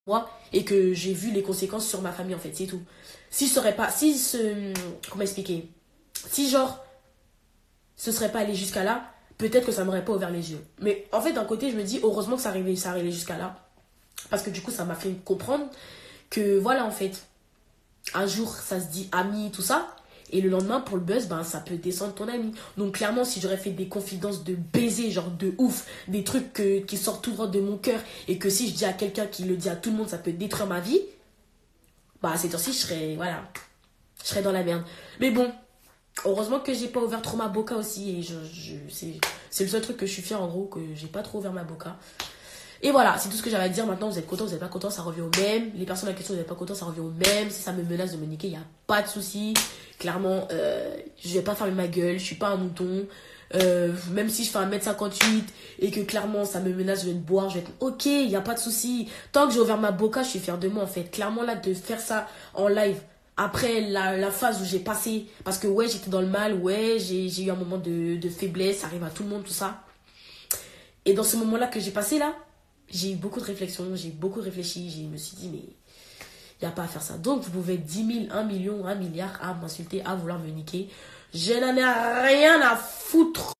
moi et que j'ai vu les conséquences sur ma famille, en fait, c'est tout. Si ce serait pas, si ce, comment expliquer, si genre, ce serait pas allé jusqu'à là, peut-être que ça m'aurait pas ouvert les yeux. Mais en fait, d'un côté, je me dis, heureusement que ça arrivait jusqu'à là. Parce que du coup, ça m'a fait comprendre que, voilà, en fait, un jour, ça se dit ami, tout ça. Et le lendemain, pour le buzz, ben, ça peut descendre ton ami. Donc, clairement, si j'aurais fait des confidences de baiser, genre de ouf, des trucs qui sortent tout droit de mon cœur, et que si je dis à quelqu'un qui le dit à tout le monde, ça peut détruire ma vie, bah, à cette heure-ci, voilà, je serais dans la merde. Mais bon, heureusement que j'ai pas ouvert trop ma boca aussi. Et c'est le seul truc que je suis fière, en gros, que j'ai pas trop ouvert ma boca. Et voilà, c'est tout ce que j'avais à dire. Maintenant, vous êtes contents, vous n'êtes pas contents, ça revient au même. Les personnes à la question, vous n'êtes pas contents, ça revient au même. Si ça me menace de me niquer, il n'y a pas de souci. Clairement, je vais pas fermer ma gueule, je suis pas un mouton. Même si je fais 1m58 et que clairement ça me menace, je vais te boire, je vais être ok, il n'y a pas de souci. Tant que j'ai ouvert ma boca, je suis fière de moi en fait. Clairement, là, de faire ça en live, après la phase où j'ai passé, parce que ouais, j'étais dans le mal, ouais, j'ai eu un moment de faiblesse, ça arrive à tout le monde, tout ça. Et dans ce moment-là que j'ai passé là, j'ai eu beaucoup de réflexions, j'ai beaucoup réfléchi, je me suis dit, mais il n'y a pas à faire ça. Donc, vous pouvez être 10 000, 1 million, 1 milliard à m'insulter, à vouloir me niquer. Je n'en ai rien à foutre.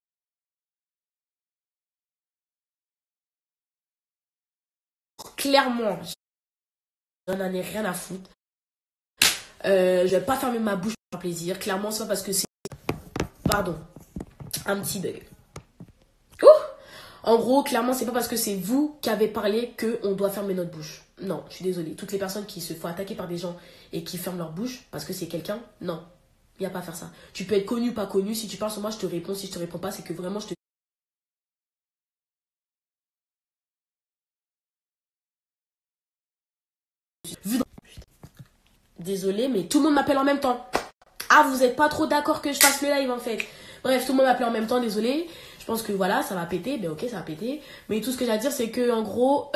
Clairement, je n'en ai rien à foutre. Je vais pas fermer ma bouche pour plaisir. Clairement, c'est pas parce que c'est... Pardon. Un petit bug. Ouh. En gros, clairement, c'est pas parce que c'est vous qui avez parlé qu'on doit fermer notre bouche. Non, je suis désolée. Toutes les personnes qui se font attaquer par des gens et qui ferment leur bouche parce que c'est quelqu'un, non. Il n'y a pas à faire ça. Tu peux être connu, pas connu. Si tu parles sur moi, je te réponds. Si je te réponds pas, c'est que vraiment, je te... Désolée, mais tout le monde m'appelle en même temps. Ah, vous êtes pas trop d'accord que je fasse le live, en fait. Bref, tout le monde m'appelle en même temps, désolée. Je pense que voilà, ça va péter. Ben ok, ça va péter. Mais tout ce que j'ai à dire, c'est que, en gros...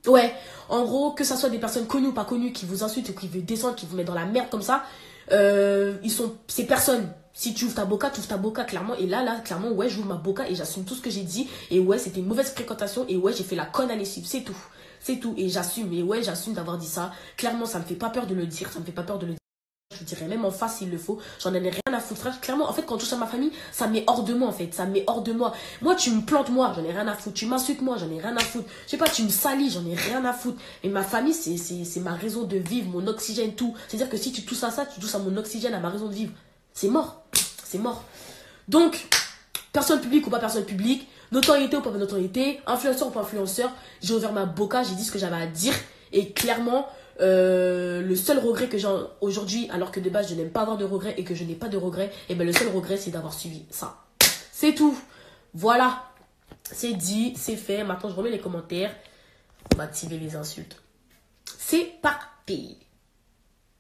Ouais, en gros, que ça soit des personnes connues ou pas connues qui vous insultent ou qui vous descendent, qui vous mettent dans la merde comme ça, ces personnes. Si tu ouvres ta boca, tu ouvres ta boca, clairement. Et là, clairement, ouais, j'ouvre ma boca et j'assume tout ce que j'ai dit. Et ouais, c'était une mauvaise fréquentation. Et ouais, j'ai fait la conne à les suivre. C'est tout. C'est tout. Et j'assume. Et ouais, j'assume d'avoir dit ça. Clairement, ça me fait pas peur de le dire. Ça me fait pas peur de le dire. Je dirais même en face s'il le faut. J'en ai rien à foutre, frère. Clairement, en fait, quand je touche à ma famille, ça met hors de moi, en fait. Ça met hors de moi. Moi, tu me plantes, moi, j'en ai rien à foutre. Tu m'insultes, moi, j'en ai rien à foutre. Je sais pas, tu me salis, j'en ai rien à foutre. Et ma famille, c'est ma raison de vivre, mon oxygène, tout. C'est-à-dire que si tu touches à ça, tu touches à mon oxygène, à ma raison de vivre. C'est mort. C'est mort. Donc, personne publique ou pas personne publique, notoriété ou pas notoriété, influenceur ou pas influenceur, j'ai ouvert ma boca, j'ai dit ce que j'avais à dire. Et clairement, le seul regret que j'ai aujourd'hui, alors que de base je n'aime pas avoir de regrets et que je n'ai pas de regrets, et ben le seul regret c'est d'avoir suivi ça. C'est tout. Voilà. C'est dit, c'est fait. Maintenant je remets les commentaires. On va activer les insultes. C'est parti.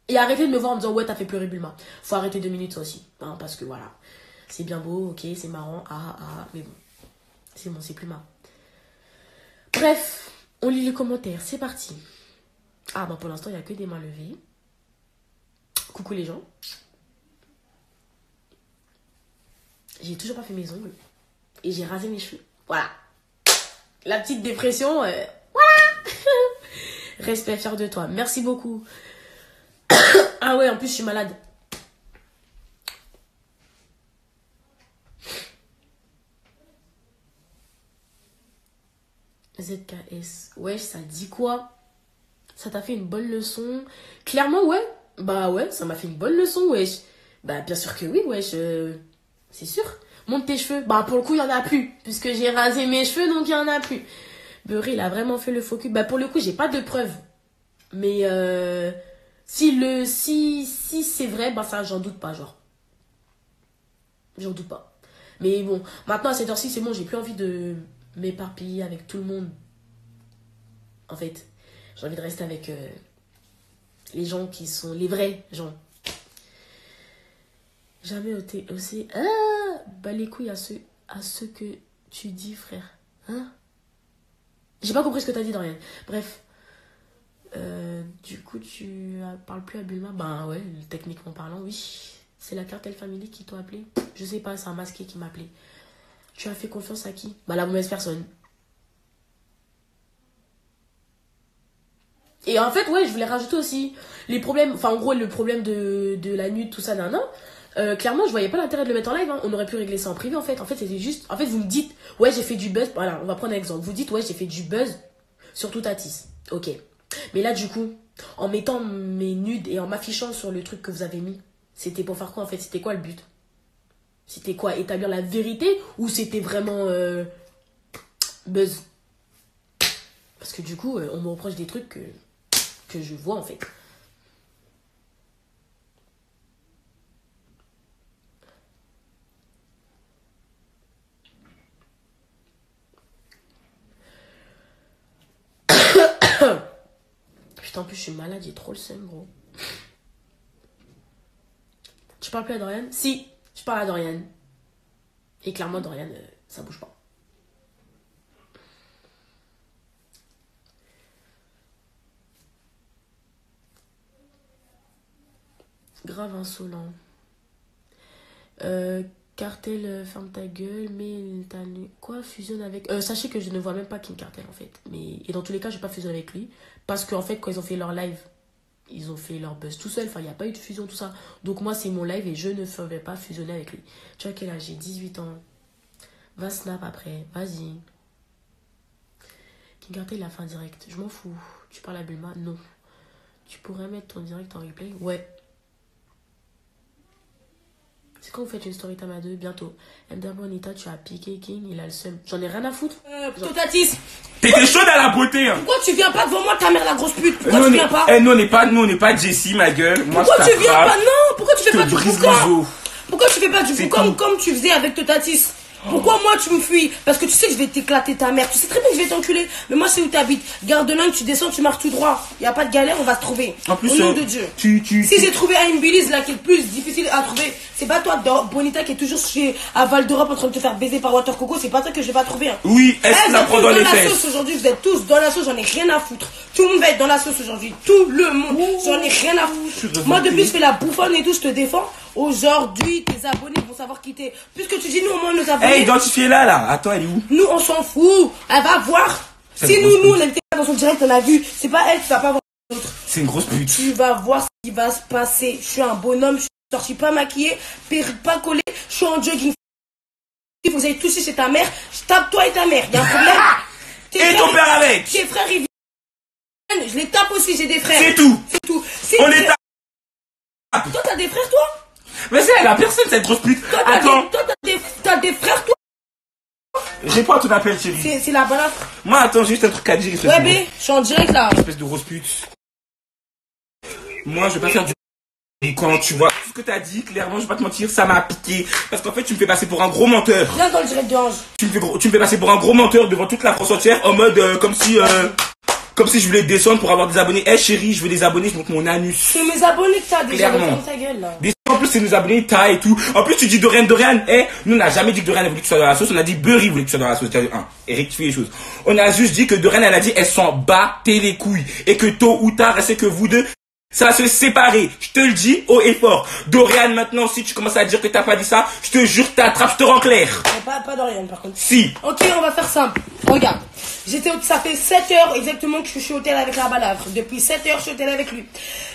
Et arrêtez de me voir en me disant ouais t'as fait pleurer Bulma. Faut arrêter 2 minutes ça aussi. Hein, parce que voilà. C'est bien beau, ok, c'est marrant. Mais bon. C'est bon, c'est plus marrant. Bref, on lit les commentaires. C'est parti. Ah, bah pour l'instant, il n'y a que des mains levées. Coucou les gens. J'ai toujours pas fait mes ongles. Et j'ai rasé mes cheveux. Voilà. La petite dépression, voilà. Respect, fier de toi. Merci beaucoup. Ah ouais, en plus, je suis malade. ZKS. Wesh, ça dit quoi? Ça t'a fait une bonne leçon? Clairement, ouais. Bah ouais, ça m'a fait une bonne leçon, wesh. Bah bien sûr que oui, wesh. C'est sûr. Monte tes cheveux. Bah pour le coup, il y en a plus. Puisque j'ai rasé mes cheveux, donc il y en a plus. Beurré, il a vraiment fait le focus. Bah pour le coup, j'ai pas de preuves. Mais si c'est vrai, bah ça, j'en doute pas, genre. J'en doute pas. Mais bon, maintenant à cette heure-ci, c'est bon, j'ai plus envie de m'éparpiller avec tout le monde. En fait, j'ai envie de rester avec les gens qui sont les vrais gens. Jamais osé. Ah, bah les couilles à ceux que tu dis, frère. Hein? J'ai pas compris ce que t'as dit, Dorian. Bref. Du coup, tu parles plus à Bulma? Ben ouais, techniquement parlant, oui. C'est la Cartel Family qui t'a appelé? Je sais pas, c'est un masqué qui m'a appelé. Tu as fait confiance à qui? Bah la mauvaise personne. Et en fait, ouais, je voulais rajouter aussi les problèmes, enfin en gros le problème de la nude, tout ça, clairement, je voyais pas l'intérêt de le mettre en live, hein. On aurait pu régler ça en privé en fait. En fait, c'était juste, en fait, vous me dites, ouais, j'ai fait du buzz, voilà, on va prendre un exemple. Vous dites, ouais, j'ai fait du buzz sur Toutatis. Ok. Mais là, du coup, en mettant mes nudes et en m'affichant sur le truc que vous avez mis, c'était pour faire quoi en fait? C'était quoi le but? C'était quoi? Établir la vérité ou c'était vraiment buzz? Parce que du coup, on me reproche des trucs que je vois en fait. Putain, en plus, je suis malade, j'ai trop le seum, gros. Tu parles plus à Dorian? Si, je parle à Dorian. Et clairement, Dorian, ça bouge pas. Grave insolent. Cartel, ferme ta gueule, mais quoi, fusionne avec... sachez que je ne vois même pas King Cartel, en fait. Et dans tous les cas, je vais pas fusionner avec lui. Parce qu'en fait, quand ils ont fait leur live, ils ont fait leur buzz tout seul. Enfin, il n'y a pas eu de fusion, tout ça. Donc moi, c'est mon live et je ne ferai pas fusionner avec lui. Tu vois quel âge? J'ai 18 ans. Va snap après. Vas-y. King Cartel, il a fait un direct. Je m'en fous. Tu parles à Bulma? Non. Tu pourrais mettre ton direct en replay? Ouais. C'est quand vous faites une story time à deux? Bientôt. MW Bonita, tu as piqué King, il a le seum. J'en ai rien à foutre. Toutatis, T'étais chaude à la beauté, hein. pourquoi tu viens pas devant moi, ta mère la grosse pute? Pourquoi Nous, tu viens pas? nous on n'est pas Jessie, ma gueule. Moi, Pourquoi je tu viens pas? Non, pourquoi tu fais pas du brise boucan? les os. Pourquoi tu fais pas du boucan comme tu faisais avec Toutatis? Pourquoi moi tu me fuis? Parce que tu sais que je vais t'éclater ta mère. Tu sais très bien que je vais t'enculer. Mais moi c'est où t'habites. Garde de l'un, tu descends, tu marches tout droit. Y a pas de galère, on va se trouver. En plus, au nom de Dieu. Si j'ai trouvé une Belize là qui est le plus difficile à trouver, c'est pas toi, Bonita, qui est toujours à Val d'Europe en train de te faire baiser par Water Coco. C'est pas toi que je vais pas trouver. Hein. Oui, elle vous la êtes prend tous dans les la fesses. sauce aujourd'hui. Vous êtes tous dans la sauce. J'en ai rien à foutre. Tout le monde va être dans la sauce aujourd'hui. Tout le monde. J'en ai rien à foutre. Moi depuis je fais la bouffonne et tout, je te défends. Aujourd'hui, tes abonnés vont savoir qui t'es. Puisque tu dis nous au moins nos abonnés. Eh, identifiez-la là. Attends, elle est où? Nous, on s'en fout. Elle va voir. Si nous, on était dans son direct, on a vu. C'est pas elle qui va pas voir l'autre. C'est une grosse pute. Tu vas voir ce qui va se passer. Je suis un bonhomme, je suis sorti pas maquillé, perruque pas collée, je suis en jogging. Si vous avez touché chez ta mère, je tape toi et ta mère. Y a un problème? Et ton père avec. Tes frères, ils viennent. Je les tape aussi, j'ai des frères. C'est tout. C'est tout. On les tape. Toi, t'as des frères, toi? Mais c'est elle a personne, cette grosse pute. Toi, Attends. t'as des frères, toi? Réponds à ton appel, chérie. C'est la balade. Moi, attends, juste un truc à dire. Ouais, bé, je suis en direct là. Espèce de grosse pute. Moi, je vais pas faire du... Et quand tu vois tout ce que t'as dit, clairement, je vais pas te mentir, ça m'a piqué. Parce qu'en fait, tu me fais passer pour un gros menteur. Viens dans le direct de Ange. Tu me fais passer pour un gros menteur devant toute la France entière, en mode comme si je voulais descendre pour avoir des abonnés. Eh chérie, je veux des abonnés, je montre mon anus. C'est mes abonnés que t'as déjà. Clairement. Ta gueule là. En plus, c'est nos abonnés, t'as et tout. En plus, tu dis Dorian. Eh, nous, on n'a jamais dit que Dorian voulait que tu sois dans la sauce. On a dit Burry voulait que tu sois dans la sauce. Et rectifier les choses. On a juste dit que Dorian, elle a dit, elle s'en battait les couilles. Et que tôt ou tard, elle sait que vous deux, ça va se séparer. Je te le dis haut et fort. Dorian, maintenant, si tu commences à dire que t'as pas dit ça, je te jure, t'attrapes, je te rends clair. Pas Dorian, par contre. Si. Ok, on va faire simple. Regarde. Ça fait 7 heures exactement que je suis au hôtel avec la balafre. Depuis 7 heures, je suis au hôtel avec lui.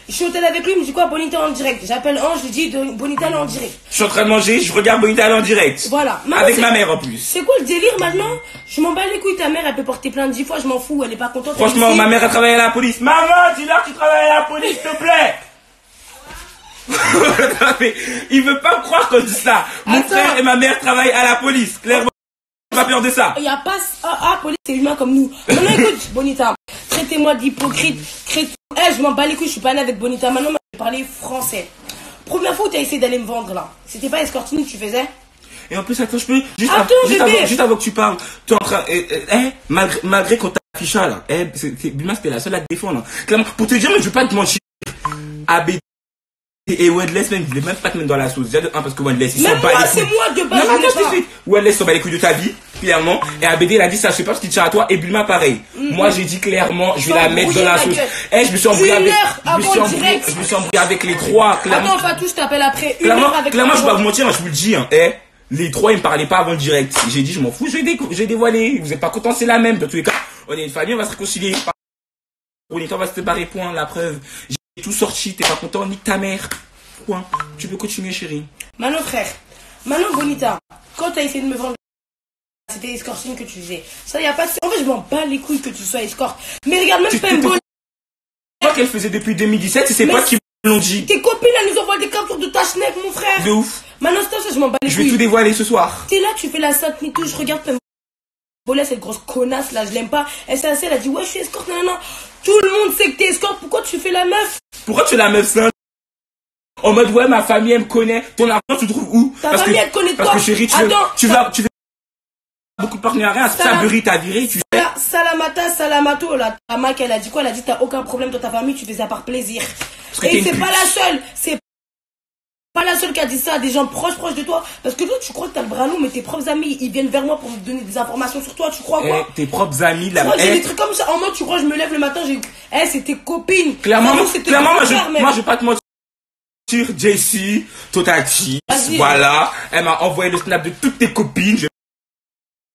Je suis au hôtel avec lui, il me dit quoi? Bonita en direct. J'appelle Ange, je lui dis Bonita elle est en direct. Je suis en train de manger, je regarde Bonita, elle est en direct. Voilà. Avec ma mère en plus. C'est quoi le délire maintenant? Je m'en bats les couilles, ta mère, elle peut porter plainte 10 fois, je m'en fous, elle est pas contente. Franchement, ma mère a travaillé à la police. Maman, dis-leur que tu travailles à la police, s'il te plaît. Il veut pas me croire qu'on dit ça. Mon frère et ma mère travaillent à la police. Clairement, pas peur de ça. Il y a pas... police, c'est humain comme nous. Maintenant, écoute, Bonita, traitez-moi d'hypocrite. Je m'en bats les couilles, je suis pas née avec Bonita. Maintenant, je vais parler français. Première fois où tu as essayé d'aller me vendre, là. C'était pas escortine que tu faisais? Et en plus, attends, je peux... Juste avant que tu parles, tu es en train... malgré qu'on t'a affiché, là, Bulma, c'était la seule à te défendre. Clairement, pour te dire, mais je veux pas te mentir. ABD et Wendless même, ils voulaient même pas te mettre dans la sauce. Déjà de 1 parce que Wendless, ils sont bas les couilles. C'est moi de base. Non, mais attends, tout de suite. Wendless s'en bat les couilles de ta vie, clairement. Et ABD, il a dit ça, je sais pas parce qu'il tient à toi. Et Bulma, pareil. Moi, j'ai dit clairement, je vais la mettre dans la sauce. Je me suis embrouillé avec les trois, clairement. Attends, Fatou, je t'appelle après. Clairement, je vais pas vous mentir, je vous le dis, hein. Les trois, ils me parlaient pas avant le direct. J'ai dit, je m'en fous, je vais dévoiler. Vous êtes pas contents, c'est la même. Dans tous les cas, on est une famille, on va se réconcilier. Bonita, on va se barrer, point, la preuve. J'ai tout sorti, t'es pas content, nique ta mère. Point. Tu peux continuer, chérie. Maintenant, frère. Maintenant, Bonita, quand t'as essayé de me vendre, c'était escorting que tu faisais. Ça, y a pas de... En fait, je m'en bats les couilles que tu sois escorte. Mais regarde, même pas une bonne... C'est toi qu'elle faisait depuis 2017, c'est pas qui l'ont dit. Tes copines, elles nous envoient des captures de ta schneck, mon frère. De ouf. Maintenant, ça, je m'en bats les couilles. Je vais tout dévoiler ce soir. T'es là, tu fais la sainte ni tout, je regarde Bola, cette grosse connasse là, je l'aime pas. Elle s'est assise, elle a dit ouais, je suis escorte, non, non, non. Tout le monde sait que t'es escorte, pourquoi tu fais la meuf? Pourquoi tu es la meuf simple? En mode ouais, ma famille elle me connaît. Ton argent tu trouves où? Ta famille elle te connaît Parce toi. que chérie, tu veux beaucoup de partenariats, c'est ça, Burry t'a viré, tu sais. Salamata, Salamato, là, ta mac, elle a dit quoi? Elle a dit t'as aucun problème dans ta famille, tu fais ça par plaisir. Et c'est pas la seule, c'est pas la seule qui a dit ça à des gens proches de toi. Parce que toi, tu crois que t'as le bras long, mais tes propres amis, ils viennent vers moi pour me donner des informations sur toi, tu crois quoi? Tes propres amis, là. J'ai des trucs comme ça. En mode, tu crois, je me lève le matin, j'ai. c'est tes copines. Clairement, moi, je vais pas te mentir. Jessie, Totati, voilà. Elle m'a envoyé le snap de toutes tes copines. Je vais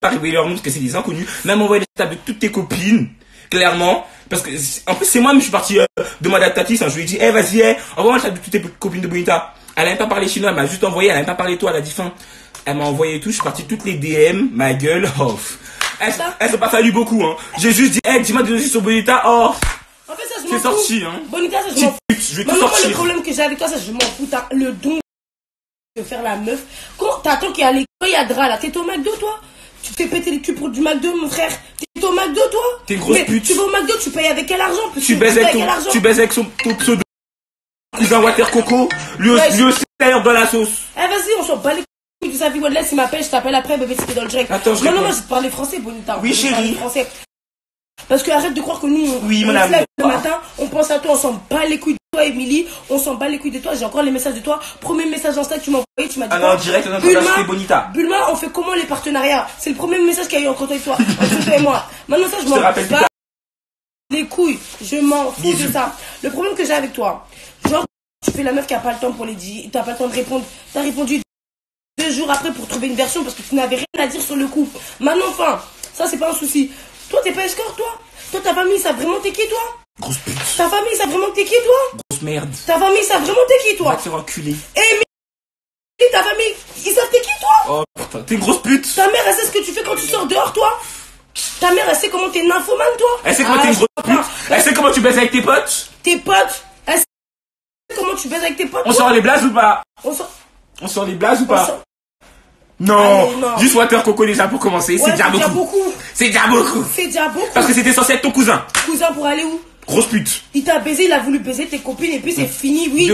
pas révéler leur nom parce que c'est des inconnus. Mais elle m'a envoyé le snap de toutes tes copines. Clairement. Parce que, en plus, c'est moi, mais je suis parti demander à Tati. Je lui ai dit, vas-y, envoie-moi le snap de toutes tes copines de Bonita. Elle n'a même pas parlé chinois, elle m'a juste envoyé, elle n'a même pas parlé de toi, elle a dit fin. Elle m'a envoyé tout, je suis parti toutes les DM, ma gueule, off. Elles sont pas fallu beaucoup, hein. J'ai juste dit, dis-moi des sur Bonita, oh. En fait, ça, je m'en c'est fous. sorti, hein. Bonita, ça, je m'en fous. Je vais tout sortir. Le problème que j'ai avec toi, ça, je m'en fous. T'as le don de faire la meuf. Quand t'attends qu'il y a les il y a Dra, là, t'es au McDo, toi? Tu te fais péter les culs pour du McDo, mon frère? T'es au McDo, toi? T'es une grosse pute. Tu vas au McDo, tu payes avec quel argent? Tu baises avec ton pseudo. Cousin Water Coco, lui aussi d'ailleurs dans la sauce. Vas-y, on s'en bat les couilles de sa vie. Wallah, s'il m'appelle, je t'appelle après, bébé, c'était dans le direct. Attends, non, moi, je te parlais français, Bonita. Oui, chérie. Français. Parce que arrête de croire que nous, on se lève le matin, on pense à toi, on s'en bat les couilles de toi, Émilie, on s'en bat les couilles de toi. J'ai encore les messages de toi. Premier message Insta que tu m'as envoyé, tu m'as dit. Alors, en direct, c'était Bonita. Bulma, on fait comment les partenariats? C'est le premier message qu'il y a eu entre toi et toi. Entre toi et moi. Maintenant, ça, je m'en bats les couilles. Je m'en fous de ça. Le problème que j'ai avec toi, genre, tu fais la meuf qui a pas le temps pour les dire, t'as pas le temps de répondre. T'as répondu 2 jours après pour trouver une version parce que tu n'avais rien à dire sur le coup. Maintenant, enfin, ça c'est pas un souci. Toi, t'es pas escorte, toi? Toi, ta famille, ça vraiment t'es qui, toi? Grosse pute. Ta famille, ça vraiment t'es qui, toi? Grosse merde. Ta famille, ça vraiment t'es qui, toi? Va te faire enculer. Et ta famille, ils savent t'es qui, toi? Oh putain, t'es une grosse pute. Ta mère, elle sait ce que tu fais quand tu sors dehors, toi? Ta mère, elle sait comment t'es nymphomane, toi? Elle sait comment t'es une grosse pute. Elle sait comment tu baises avec tes potes. Tes potes, elle sait comment tu baises avec tes potes. On sort les blazes ou pas? On sort les blazes ou pas? Non. Allez, non. Juste Water Coco déjà pour commencer, c'est déjà beaucoup. C'est déjà beaucoup. C'est déjà beaucoup. Parce que c'était censé être ton cousin. Cousin pour aller où? Grosse pute. Il t'a baisé, il a voulu baiser tes copines et puis c'est fini, oui. Tu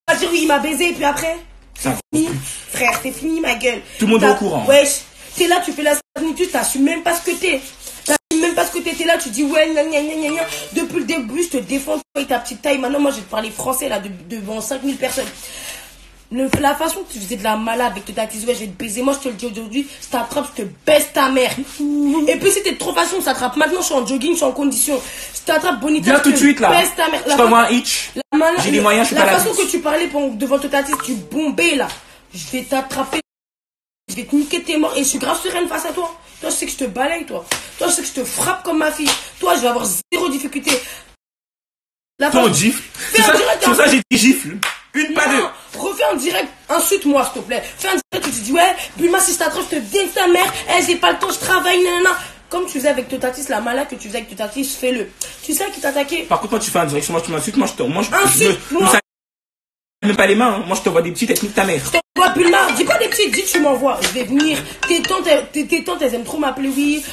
vas dire oui, il m'a baisé et puis après? C'est fini. Frère, c'est fini ma gueule. Tout le monde est au courant. Wesh, t'es là, tu fais la sanitude, t'assumes même pas ce que t'es. T'assumes même pas ce que t'es là, tu dis ouais, gna gna gna gna gna. Depuis le début, je te défends toi avec ta petite taille. Maintenant, moi, je vais te parler français là devant 5000 personnes. La façon que tu faisais de la malade avec ta tise, ouais, je vais te baiser. Moi, je te le dis aujourd'hui, si t'attrapes, je te baisse ta mère. Et puis, si t'es trop façon, ça t'attrape. Maintenant, je suis en jogging, je suis en condition. Si t'attrapes Bonita, viens tout de suite là. Baisse ta mère. Je t'envoie un hitch. J'ai les moyens, je suis pas là. La façon que tu parlais devant ta tise, tu bombais là. Je vais t'attraper. Je vais te niquer tes morts et je suis grave sereine face à toi. Toi, je sais que je te balaye, toi. Toi, je sais que je te frappe comme ma fille. Toi, je vais avoir 0 difficulté. Ton gifle. Sur ça, j'ai des gifles. Une, pas deux. Refais en direct, insulte-moi s'il te plaît. Fais en direct, tu te dis ouais, Bulma, si je t'attrape, je te viens ta mère. J'ai pas le temps, je travaille, nanana. Comme tu faisais avec Totatis, la malade que tu faisais avec Totatis, fais-le. Tu sais qui t'attaquait. Par contre, quand tu fais en direct, moi tu m'insultes, moi je te. Insulte-moi. Même pas les mains, hein. Moi je te vois des petites techniques ta mère. Je t'envoie Bulma, dis pas des petites, dis tu m'envoies. Je vais venir. Tes tantes, elles aiment trop m'appeler, oui.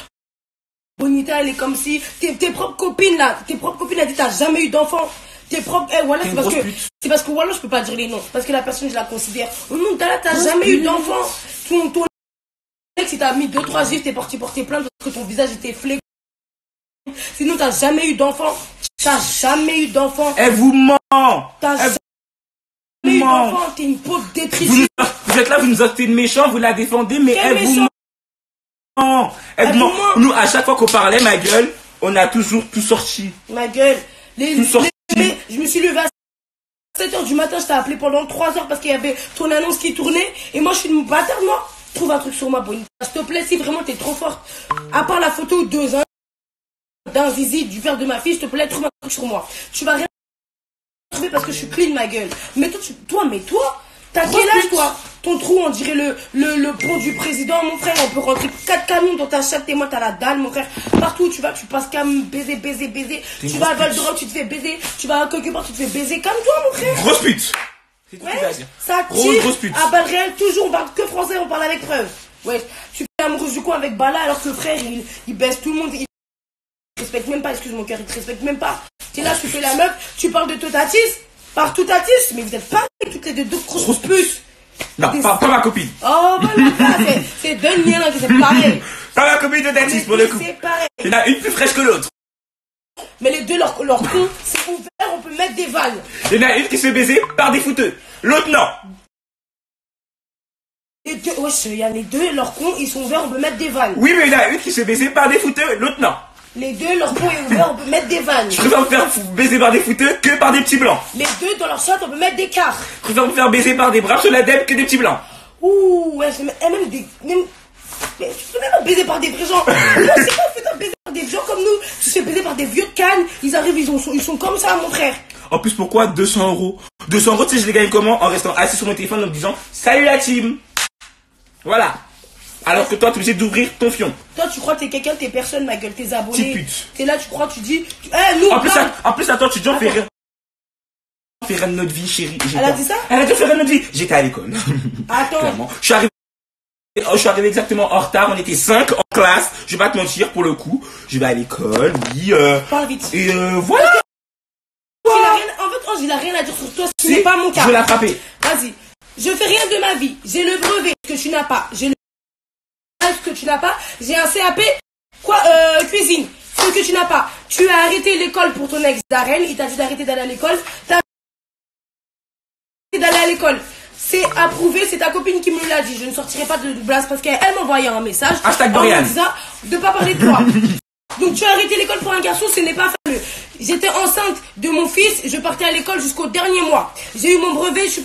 Bonita, elle est comme si. Tes propres copines là, elles disent t'as jamais eu d'enfant. Tes propres. Voilà, c'est parce que voilà, je peux pas dire les noms. Parce que la personne, je la considère. Oh non, t'as jamais eu d'enfant. Ton ex, il t'a mis 2-3 gifs, t'es parti porter plainte parce que ton visage était fléqué. Sinon, t'as jamais eu d'enfant. T'as jamais eu d'enfant. Elle vous ment. T'as jamais eu d'enfant. T'es une pauvre dépressive. Vous êtes là, vous nous achetez de méchants, vous la défendez, mais elle vous ment. Elle ment. Nous, à chaque fois qu'on parlait, ma gueule, on a toujours tout sorti. Ma gueule. Tout sorti. Je me suis levé à 7h du matin, je t'ai appelé pendant 3 heures parce qu'il y avait ton annonce qui tournait. Et moi, je suis une bâtarde, moi. Trouve un truc sur moi, Bonita. S'il te plaît, si vraiment t'es trop forte. À part la photo 2 ans, d'invisible du père de ma fille, s'il te plaît, trouve un truc sur moi. Tu vas rien trouver parce que je suis clean, ma gueule. Mais toi, t'as quel âge, toi? Ton trou, on dirait le pont du président, mon frère. On peut rentrer 4 camions dans ta chatte et moi, t'as la dalle, mon frère. Partout où tu vas, tu passes cam, baiser. Tu vas à Val d'Europe, tu te fais baiser. Tu vas à quelque part, tu te fais baiser. Calme-toi, mon frère. Grosse pute. C'est tout ce que t'as à Ouais, dire. ça Grosse pute. tire à balles réelles, toujours. On parle que français, on parle avec preuve. Ouais, tu fais amoureuse du coin avec Bala alors que le frère, il baisse tout le monde. Il te respecte même pas, excuse mon cœur, il te respecte même pas. T'es là, tu fais la meuf, tu parles de Totatis, partout Tatis, mais vous êtes pareils, toutes les deux grosses putes. Non, pas ma copine. Oh, voilà, c'est deux liens là, c'est pareil. Pas ma copine de Tatis pour le coup. C'est pareil. Il y en a une plus fraîche que l'autre. Mais les deux, leur con, c'est ouvert, on peut mettre des vannes. Il y en a une qui se fait baiser par des fouteux. L'autre non. Les deux, wesh, il y a les deux, leurs cons, ils sont ouverts, on peut mettre des vannes. Oui, mais il y en a une qui se fait baiser par des fouteux. L'autre non. Les deux, leur con est ouvert, on peut mettre des vannes. Je préfère me faire baiser par des fouteux que par des petits blancs. Les deux, dans leur chatte, on peut mettre des quarts. Je préfère me faire baiser par des braves sur la dème que des petits blancs. Ouh, ouais, même des. Mais tu peux même baiser par des vrais gens. Moi, c'est pas fait baiser par des gens comme nous. Tu sais baiser par des vieux de Cannes. Ils arrivent, ils sont comme ça, mon frère. En plus, pourquoi 200 euros 200 euros, tu sais, je les gagne comment? En restant assis sur mon téléphone en me disant salut la team. Voilà. Alors que toi, tu es obligé d'ouvrir ton fion. Toi, tu crois que t'es quelqu'un, t'es personne, ma gueule, t'es abonné. Petite pute. T'es là, tu crois, tu dis. Nous, En plus, attends, tu dis on fait rien. On fait rien de notre vie, chérie. Elle a dit ça? Elle a dit on fait rien de notre vie. J'étais à l'école. Attends. Clairement. Je suis arrivé exactement en retard. On était 5 en classe. Je vais pas te mentir, pour le coup. Je vais à l'école, oui. Parle vite. Et voilà. En fait, Ange, il a rien à dire sur toi, ce n'est pas mon cas. Je vais la frapper. Vas-y. Je fais rien de ma vie. J'ai le brevet que tu n'as pas. J'ai le que tu n'as pas. J'ai un CAP. Cuisine. Ce que tu n'as pas. Tu as arrêté l'école pour ton ex Darren. Il t'a dit d'arrêter d'aller à l'école. T'as arrêté d'aller à l'école. C'est approuvé, c'est ta copine qui me l'a dit. Je ne sortirai pas de blase parce qu'elle m'envoyait un message. Hashtag en Dorian. me disant de pas parler de toi. Donc tu as arrêté l'école pour un garçon, ce n'est pas fameux. J'étais enceinte de mon fils, je partais à l'école jusqu'au dernier mois. J'ai eu mon brevet, j'ai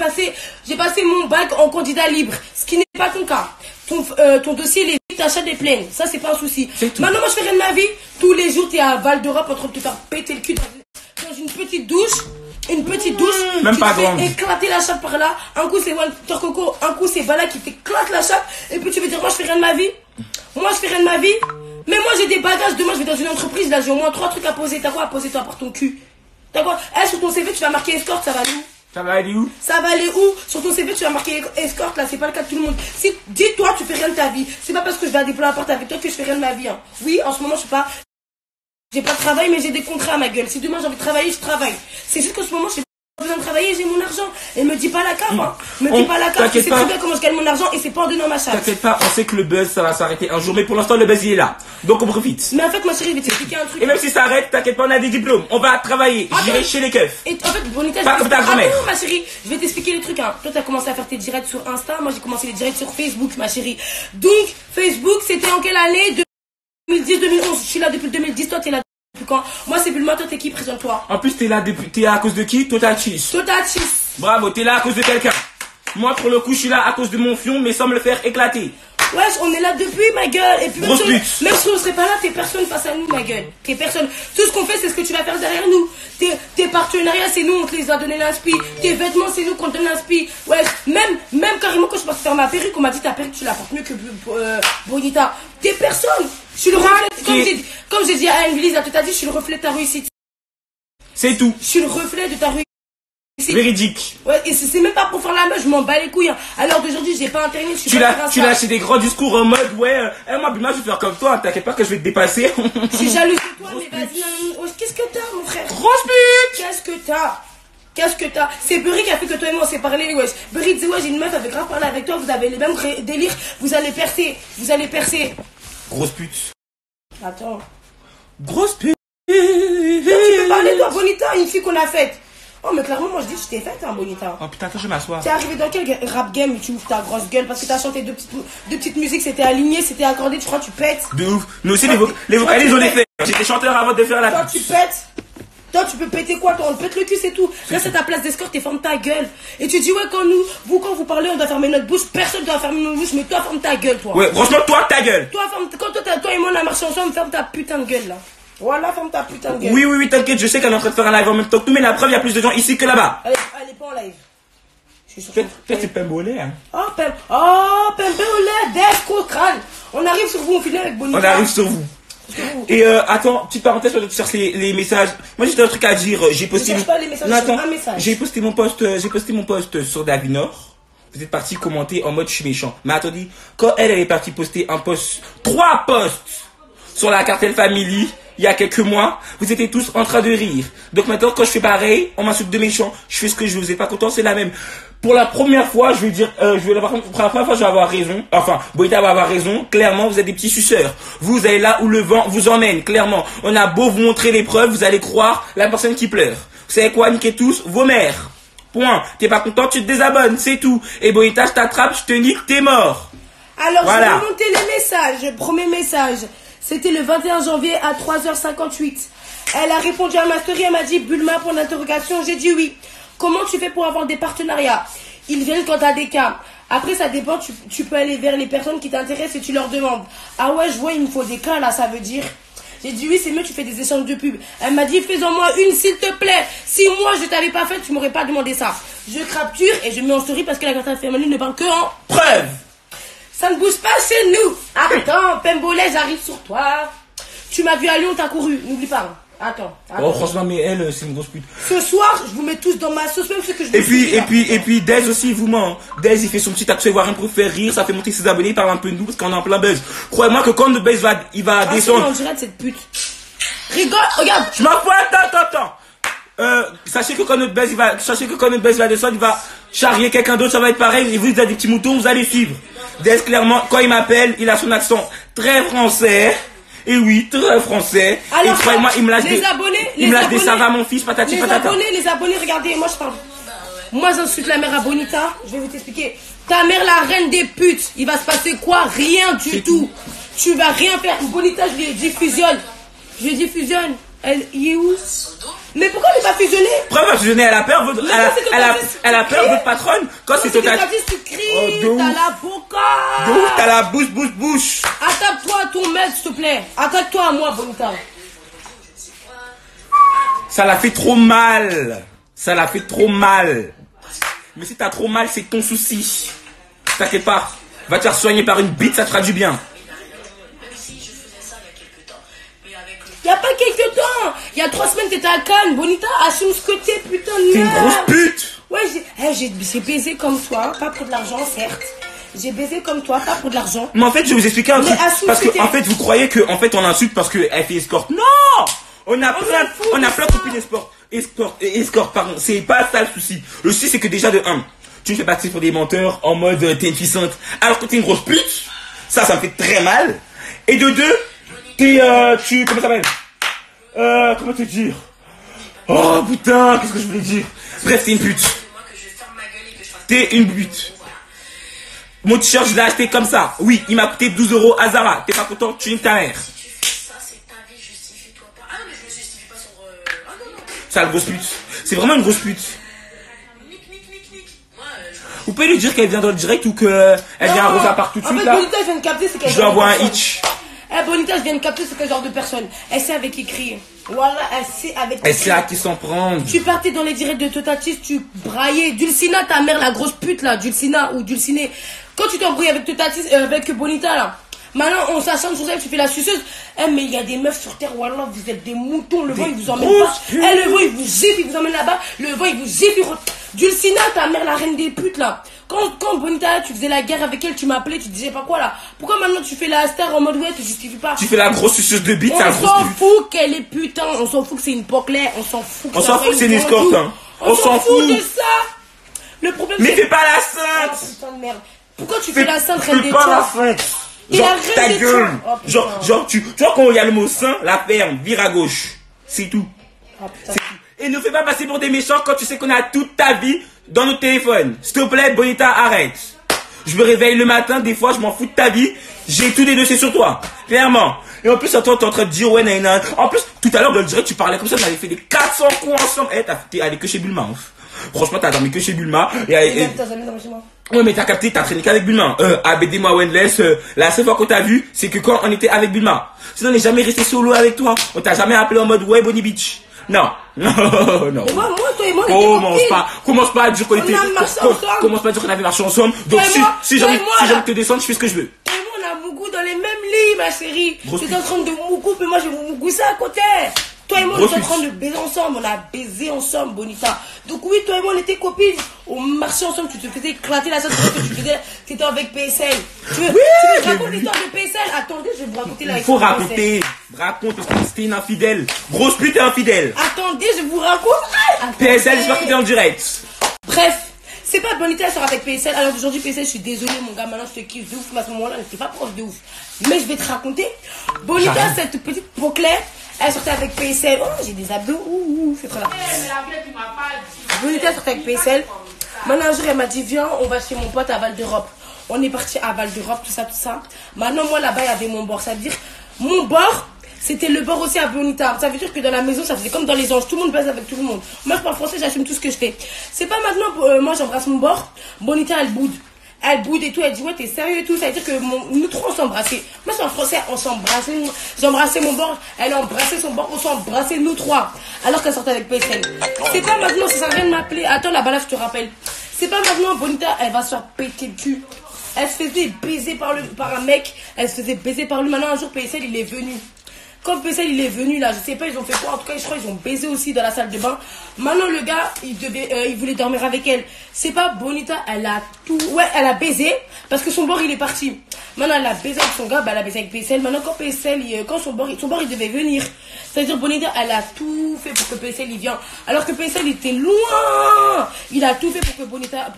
passé mon bac en candidat libre, ce qui n'est pas ton cas. Ton dossier, les vies, t'achètes des plaines, ça c'est pas un souci. Maintenant moi je fais rien de ma vie, tous les jours t'es à Val d'Europe en train de te faire péter le cul dans une petite douche. Même tu pas te grande. fais éclater la chatte par là. Un coup c'est Walter Coco, un coup c'est Bala qui t'éclate la chatte. Et puis tu veux dire moi je fais rien de ma vie. Moi je fais rien de ma vie. Mais moi j'ai des bagages, demain je vais dans une entreprise, là j'ai au moins 3 trucs à poser. T'as quoi à poser toi par ton cul? T'as quoi? Sur ton CV tu vas marquer escorte, ça va aller où? Ça va aller où? Ça va aller où? Sur ton CV tu vas marquer escorte, là c'est pas le cas de tout le monde. Si dis-toi tu fais rien de ta vie. C'est pas parce que je vais à des plans à porte avec toi que je fais rien de ma vie. Hein. Oui, en ce moment j'ai pas de travail mais j'ai des contrats à ma gueule. Si demain j'ai envie de travailler, je travaille. C'est juste qu'en ce moment j'ai besoin de travailler, j'ai mon argent. Et me dis pas la cave, hein. Me dis pas la cave, tu sais très bien comment je gagne mon argent et c'est pas en donnant ma chatte. T'inquiète pas, on sait que le buzz ça va s'arrêter un jour, mais pour l'instant le buzz il est là. Donc on profite. Mais en fait ma chérie, je vais t'expliquer un truc. Et même si ça arrête, t'inquiète pas, on a des diplômes. On va travailler. J'irai chez les keufs. Et en fait, Bonita, Pas comme ta grand-mère. ma chérie, je vais t'expliquer les trucs. Hein. Toi, t'as commencé à faire tes directs sur Insta. Moi, j'ai commencé les directs sur Facebook, ma chérie. Donc, Facebook, c'était en quelle année? 2010-2011. Je suis là depuis 2010. Toi, t'es là depuis quand? Moi, c'est Bulma. Toi, t'es qui? Présente-toi. En plus, t'es là à cause de qui? Totatis. Totatis. Bravo, t'es là à cause de quelqu'un. Moi, pour le coup, je suis là à cause de mon fion, mais sans me le faire éclater. Wesh, on est là depuis, ma gueule. Et puis, même Grosse si on serait pas là, t'es personne face à nous, ma gueule. T'es personne. Tout ce qu'on fait, c'est ce que tu vas faire derrière nous. Tes partenariats, c'est nous, on te les a donné l'inspi. Tes vêtements, c'est nous qu'on te donne l'inspi. Wesh, même carrément, quand je passe faire ma perruque, on m'a dit ta perruque, tu la portes mieux que Bonita. T'es personne. Je suis le reflet. Comme j'ai dit à Anne-Lise, elle t'a dit, je suis le reflet de ta réussite. C'est tout. Je suis le reflet de ta réussite. Véridique. Ouais, et c'est même pas pour faire la meuf, je m'en bats les couilles. Hein. À l'heure d'aujourd'hui, j'ai pas internet, je suis Tu pas l'as acheté des gros discours en mode ouais, moi Bima, je vais faire comme toi, t'inquiète pas que je vais te dépasser. Je suis jalouse de toi, mais vas-y, qu'est-ce que t'as, mon frère? Grosse pute. Qu'est-ce que t'as? C'est Burry qui a fait que toi et moi on s'est parlé, wesh. Burry disait, ouais, j'ai une meuf, elle veut grave parler avec toi, vous avez les mêmes délires, vous allez percer. Grosse pute. Attends. Grosse pute. Toi, tu peux parler, toi, Bonita, une fille qu'on a faite. Oh, mais clairement, moi je dis, je t'ai faite, hein, Bonita. Oh putain, attends, je vais m'asseoir. T'es arrivé dans quel rap game où tu ouvres ta grosse gueule parce que t'as chanté deux petites musiques, c'était aligné, c'était accordé, tu crois, tu pètes. De ouf. Nous aussi, les vocalistes, on les fait. J'étais chanteur avant de faire la Toi, pute. tu pètes. Toi, tu peux péter quoi? Toi, on te pète le cul, c'est tout. Là, c'est ta place d'escorte et ferme ta gueule. Et tu dis, ouais, quand vous parlez, on doit fermer notre bouche. Personne doit fermer notre bouche, mais toi, ferme ta gueule, toi. Ouais, franchement, toi, ta gueule. Toi et moi, on a marché ensemble, ferme ta putain de gueule, là. Voilà, ferme ta putain de gueule. Oui, oui, oui, t'inquiète, je sais qu'elle est en train de faire un live en même temps que nous, mais la preuve, il y a plus de gens ici que là-bas. Elle est pas en live. Je suis sur Toi, c'est Pembolé, hein. Oh, Pembolé, Desco, crâne. On arrive sur vous, on finit avec Bonita. On arrive sur vous. Et attends, petite parenthèse, pendant que tu cherches les messages. Moi, j'ai un truc à dire. J'ai posté. Ne cherche pas les messages, Non, attends, un message. j'ai posté mon post sur Davinor. Vous êtes parti commenter en mode je suis méchant. Mais attendez, quand elle est partie poster un post, 3 posts sur la Cartel Family, il y a quelques mois, vous étiez tous en train de rire. Donc maintenant, quand je fais pareil, on m'insulte de méchant. Je fais ce que je veux. Vous êtes pas content, c'est la même. Pour la première fois, je vais dire, pour la première fois, je vais avoir raison. Enfin, Bonita va avoir raison. Clairement, vous êtes des petits suceurs. Vous allez là où le vent vous emmène. Clairement, on a beau vous montrer les preuves, vous allez croire la personne qui pleure. Vous savez quoi, niquez tous vos mères. Point. T'es pas content, tu te désabonnes, c'est tout. Et Bonita, je t'attrape, je te nique, t'es mort. Alors, Voilà. je vais monter les messages. Premier message, c'était le 21 janvier à 3h58. Elle a répondu à ma story, elle m'a dit Bulma pour l'interrogation. J'ai dit oui. Comment tu fais pour avoir des partenariats? Ils viennent quand t'as des cas. Après, ça dépend, tu peux aller vers les personnes qui t'intéressent et tu leur demandes. Ah ouais, je vois, il me faut des cas là, ça veut dire. J'ai dit oui, c'est mieux, tu fais des échanges de pub. Elle m'a dit fais-en moi une s'il te plaît. Si moi je t'avais pas fait, tu m'aurais pas demandé ça. Je capture et je mets en story parce que la Cartel Family ne parle que en Preuve. ça ne bouge pas chez nous. Attends, Pembolé, j'arrive sur toi. Tu m'as vu à Lyon, t'as couru. N'oublie pas. Attends. Oh, franchement, mais elle, c'est une grosse pute. Ce soir, je vous mets tous dans ma sauce, même ceux que je Et puis, Dez aussi, il vous ment. Dez, il fait son petit accessoire pour faire rire, ça fait monter ses abonnés, il parle un peu de nous parce qu'on est en plein buzz. Croyez-moi que quand le buzz il va descendre. On dirait de cette pute. Rigole, regarde. Je m'en fous, attends. Sachez que quand notre buzz va descendre, il va charrier quelqu'un d'autre, ça va être pareil. Et vous êtes des petits moutons, vous allez suivre. Dez, clairement, quand il m'appelle, il a son accent très français. Et oui, très français. Alors, et croyez-moi, il me lâche des ça va mon fils, patati patata. Les abonnés, regardez, moi je parle. Moi j'insulte la mère à Bonita, je vais vous t'expliquer. Ta mère la reine des putes, il va se passer quoi? Rien du tout. Tu vas rien faire. Bonita, je lui ai dit fusionne. Il est où? Mais pourquoi ne pas fusionner? Pourquoi pas fusionner? Elle a peur, elle a peur de votre patronne. Quand c'est total. Tu cries, t'as la boca. De ouf, t'as la bouche. Attaque-toi à ton maître, s'il te plaît. Attaque-toi à moi, Bonita. Ça l'a fait trop mal. Mais si t'as trop mal, c'est ton souci. T'inquiète pas. Va te faire soigner par une bite, ça te fera du bien. Il y a pas quelques temps. Il y a 3 semaines, t'étais à Cannes. Bonita, assume ce que t'es, putain de T'es une merde. grosse pute. Ouais, j'ai baisé comme toi, pas pour de l'argent, certes. J'ai baisé comme toi, pas pour de l'argent. Mais en fait, je vais vous expliquer un truc. Parce que, en fait, vous croyez que, en fait, on l'insulte parce qu'elle fait escorte. Non! On a plein de copines escorte, pardon. C'est pas ça le souci. Le souci, c'est que déjà, de 1, tu me fais passer pour des menteurs en mode t'es une puissante. Alors que t'es une grosse pute. Ça me fait très mal. Et de 2, comment ça s'appelle? Comment te dire? Oh putain, qu'est-ce que je voulais dire? Bref, t'es une pute. T'es une pute. Mon t-shirt, je l'ai acheté comme ça. Oui, il m'a coûté 12 € à Zara. T'es pas content? Tu niques ta mère. Sale grosse pute. C'est vraiment une grosse pute. Vous pouvez lui dire qu'elle vient dans le direct ou qu'elle vient à Rosa Park tout de suite là? Bonita, je viens de capter ce qu'elle Je dois avoir un hitch. Bonita, je viens de capter ce quel genre de personne. Elle sait avec qui crier. Voilà, elle sait avec qui Elle sait à qui s'en prendre. Tu partais dans les directs de Totatis, tu braillais. Dulcina, ta mère, la grosse pute là, Dulcina ou Dulciné. Quand tu t'embrouilles avec Totatis, avec Bonita là. Maintenant, on s'assemble sur elle, tu fais la suceuse. Mais il y a des meufs sur terre, voilà, vous êtes des moutons. Le vent, il vous emmène pas. Le vent, il vous gifle, il vous emmène là-bas. Le vent, il vous gifle. Dulcina, ta mère, la reine des putes là. Quand Bonita, tu faisais la guerre avec elle, tu m'appelais, tu disais pas quoi là. Pourquoi maintenant tu fais la star en mode ouais, tu justifies pas? Tu fais la grosse suceuse de bite, on s'en fout qu'elle est putain, on s'en fout que c'est une poclaire, on s'en fout que on s'en fout que c'est une escorte, hein. On s'en fout de ça. Le problème mais c'est... fais pas la sainte. Oh, putain de merde. Pourquoi tu fais la sainte reine des Fais pas la tiens? sainte. Genre, ta gueule. Genre, tu vois quand il y a le mot saint, la ferme, vire à gauche. C'est tout. Oh, putain. Et ne fais pas passer pour des méchants quand tu sais qu'on a toute ta vie dans nos téléphones. S'il te plaît, Bonita, arrête. Je me réveille le matin, des fois, je m'en fous de ta vie. J'ai tous les dossiers sur toi. Clairement. Et en plus, toi, t'es en train de dire, ouais, naïna. En plus, tout à l'heure, dans le direct, tu parlais comme ça, on avait fait des 400 coups ensemble. T'es allé que chez Bulma. Franchement, t'as dormi que chez Bulma. T'as jamais dormi chez moi. Ouais, mais t'as capté, t'as traîné qu'avec Bulma. ABD, moi, Wendless, la seule fois qu'on t'a vu, c'est que quand on était avec Bulma. Sinon, on n'est jamais resté solo avec toi. On t'a jamais appelé en mode, ouais, Bonnie Beach. Non. Non, non. Moi, toi et moi, on était Commence pas à dire qu'on était, commence pas à dire qu'on avait marché ensemble. Donc, si j'ai envie de te descendre, je fais ce que je veux. Toi et moi, on a Mougou dans les mêmes lits, ma chérie. J'étais en train de Mougou, mais moi, j'ai Mougou ça à côté. Toi et moi, on était en train de baiser ensemble. On a baisé ensemble, Bonita. Donc oui, toi et moi, on était copines. On marchait ensemble. Tu te faisais éclater la salle que tu faisais. T'étais avec PSL. Tu veux raconter l'histoire de PSL? Attendez, je vais vous raconter la histoire. Il faut raconter. Raconte, c'était une infidèle. Grosse pute et infidèle. Attendez, je vous raconte. PSL, j'espère que t'es en direct. Bref. C'est pas Bonita, elle sort avec PSL. Alors aujourd'hui, PSL, je suis désolée, mon gars. Maintenant, je te kiffe de ouf. Mais à ce moment-là, elle n'était pas proche de ouf. Mais je vais te raconter. Bonita, cette petite Poclair, elle sortait avec PSL. Oh, j'ai des abdos. Ouh, c'est trop là. Bonita sortait avec PSL. Maintenant, un jour, elle m'a dit, viens, on va chez mon pote à Val d'Europe. On est parti à Val d'Europe, tout ça, tout ça. Maintenant, moi, là-bas, il y avait mon bord. Ça veut dire, mon bord, c'était le bord aussi à Bonita. Ça veut dire que dans la maison, ça faisait comme dans les anges. Tout le monde baise avec tout le monde. Moi, je parle français, j'assume tout ce que je fais. C'est pas maintenant, moi, j'embrasse mon bord. Bonita, elle boude. Elle boude et tout. Elle dit, ouais, t'es sérieux et tout. Ça veut dire que nous trois, on s'embrassait. Moi, c'est en français, on s'embrassait. J'embrassais mon bord. Elle embrassait son bord. On s'embrassait, nous trois. Alors qu'elle sortait avec PSL. C'est pas maintenant, ça sert à rien de m'appeler. Attends, là-bas, là, je te rappelle. C'est pas maintenant, Bonita, elle va se faire péter le cul. Elle se faisait baiser par un mec. Elle se faisait baiser par lui. Maintenant, un jour, PSL, il est venu. Quand PSL il est venu là, je sais pas, ils ont fait quoi. En tout cas, je crois qu'ils ont baisé aussi dans la salle de bain. Maintenant, le gars, il voulait dormir avec elle. C'est pas Bonita, elle a tout. Ouais, elle a baisé parce que son bord il est parti. Maintenant, elle a baisé avec son gars, bah, elle a baisé avec PSL. Maintenant, quand PSL, quand son bord il devait venir. C'est-à-dire, Bonita, elle a tout fait pour que PSL il vienne. Alors que PSL était loin. Il a tout fait pour que Bonita,